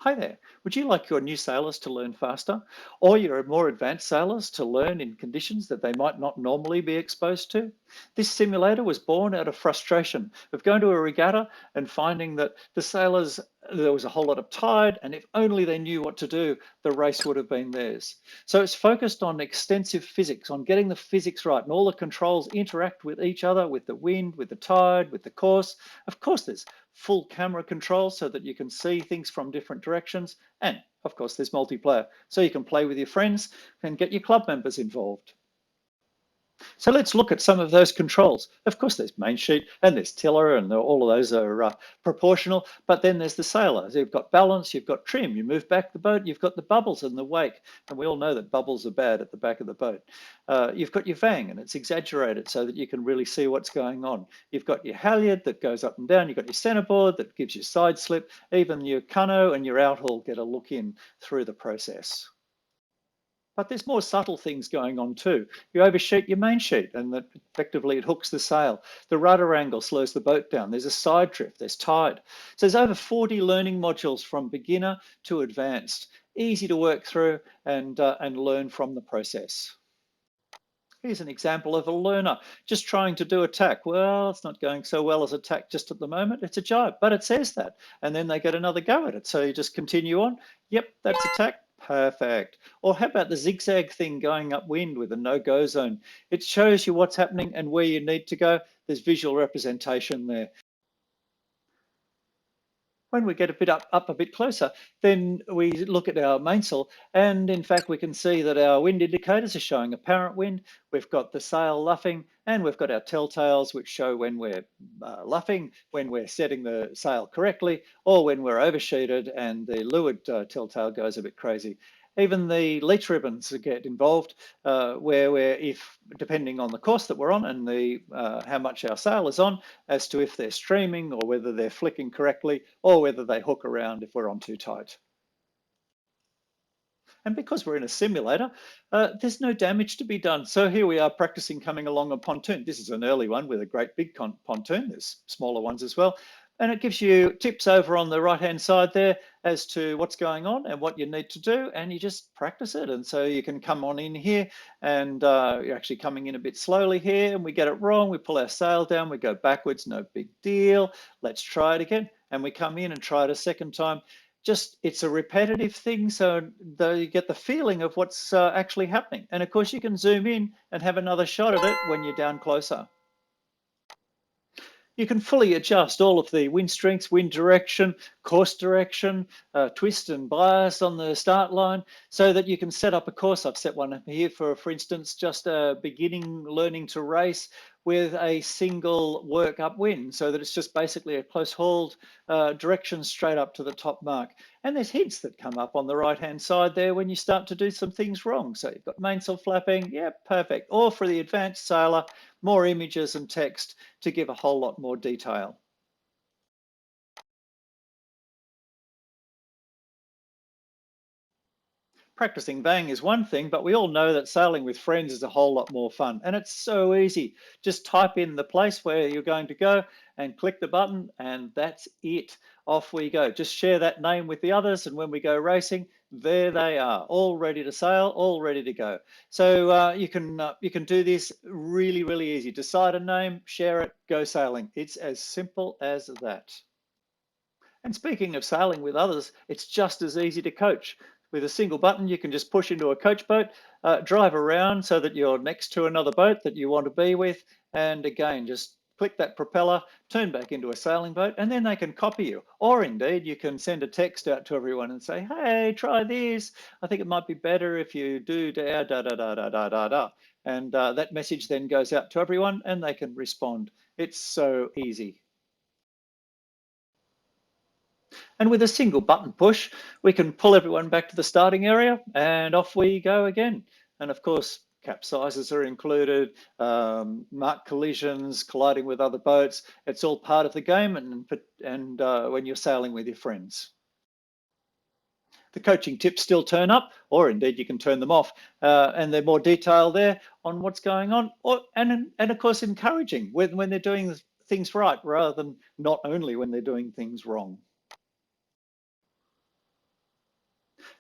Hi there. Would you like your new sailors to learn faster or your more advanced sailors to learn in conditions that they might not normally be exposed to? This simulator was born out of frustration of going to a regatta and finding that the sailors, there was a whole lot of tide, and if only they knew what to do, the race would have been theirs. So it's focused on extensive physics, on getting the physics right, and all the controls interact with each other, with the wind, with the tide, with the course. Of course, there's full camera control so that you can see things from different directions. And of course, there's multiplayer, so you can play with your friends and get your club members involved. So let's look at some of those controls. Of course, there's Mainsheet and there's tiller, and all of those are proportional, but then there's the sailor. So you've got balance, you've got trim, you move back the boat, you've got the bubbles in the wake, and we all know that bubbles are bad at the back of the boat. You've got your Vang, and it's exaggerated so that you can really see what's going on. You've got your Halyard that goes up and down, you've got your Centreboard that gives you side slip, even your Cunno and your Outhaul get a look in through the process. But there's more subtle things going on too. You oversheet your main sheet and that effectively it hooks the sail. The rudder angle slows the boat down. There's a side drift, there's tide. So there's over 40 learning modules from beginner to advanced. Easy to work through and learn from the process. Here's an example of a learner just trying to do a tack. Well, it's not going so well as a tack just at the moment. It's a jibe, but it says that. And then they get another go at it. So you just continue on. Yep, that's a tack. Perfect. Or how about the zigzag thing going upwind with a no-go zone? It shows you what's happening and where you need to go. There's visual representation there. When we get a bit up a bit closer, then we look at our mainsail, and in fact we can see that our wind indicators are showing apparent wind. We've got the sail luffing, and we've got our telltales which show when we're luffing, when we're setting the sail correctly, or when we're oversheeted and the leeward telltale goes a bit crazy. Even the leech ribbons get involved, where we're, if depending on the course that we're on and the how much our sail is on, as to if they're streaming or whether they're flicking correctly or whether they hook around if we're on too tight. And because we're in a simulator, there's no damage to be done. So here we are practicing coming along a pontoon. This is an early one with a great big pontoon. There's smaller ones as well. And it gives you tips over on the right-hand side there as to what's going on and what you need to do, and you just practice it. And so you can come on in here, and you're actually coming in a bit slowly here, and we get it wrong. We pull our sail down, we go backwards, no big deal. Let's try it again. And we come in and try it a second time. Just, it's a repetitive thing, so you get the feeling of what's actually happening. And of course, you can zoom in and have another shot at it when you're down closer. You can fully adjust all of the wind strengths, wind direction, course direction, twist and bias on the start line so that you can set up a course. I've set one here for instance, just a beginning learning to race with a single work upwind so that it's just basically a close hauled direction straight up to the top mark. And there's hints that come up on the right-hand side there when you start to do some things wrong. So you've got mainsail flapping, yeah, perfect. Or for the advanced sailor, more images and text to give a whole lot more detail. Practicing Vang is one thing, but we all know that sailing with friends is a whole lot more fun. And it's so easy. Just type in the place where you're going to go and click the button, and that's it. Off we go. Just share that name with the others, and when we go racing, there they are, all ready to sail, all ready to go. So you can do this really, really easy. Decide a name, share it, go sailing. It's as simple as that. And speaking of sailing with others, it's just as easy to coach. With a single button, you can just push into a coach boat, drive around so that you're next to another boat that you want to be with, and again, just click that propeller, turn back into a sailing boat, and then they can copy you. Or indeed, you can send a text out to everyone and say, hey, try this. I think it might be better if you do da da da da da da da da. And that message then goes out to everyone and they can respond. It's so easy. And with a single button push, we can pull everyone back to the starting area and off we go again. And of course, capsizes are included, marked collisions, colliding with other boats. It's all part of the game and when you're sailing with your friends. The coaching tips still turn up, or indeed you can turn them off, and they're more detailed there on what's going on, and of course encouraging when they're doing things right rather than not only when they're doing things wrong.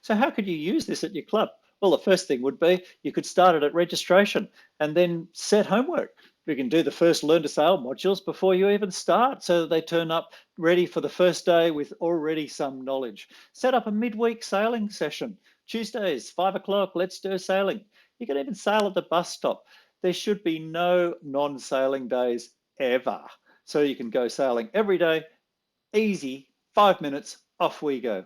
So how could you use this at your club? Well, the first thing would be you could start it at registration and then set homework. You can do the first learn to sail modules before you even start so that they turn up ready for the first day with already some knowledge. Set up a midweek sailing session. Tuesdays, 5 o'clock, let's do sailing. You can even sail at the bus stop. There should be no non-sailing days ever. So you can go sailing every day, easy, 5 minutes, off we go.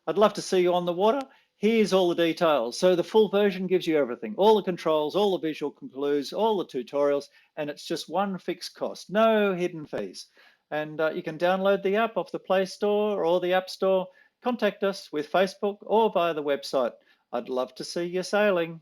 I'd love to see you on the water. Here's all the details. So the full version gives you everything, all the controls, all the visual clues, all the tutorials, and it's just one fixed cost, no hidden fees. And you can download the app off the Play Store or the App Store. Contact us with Facebook or via the website. I'd love to see you sailing.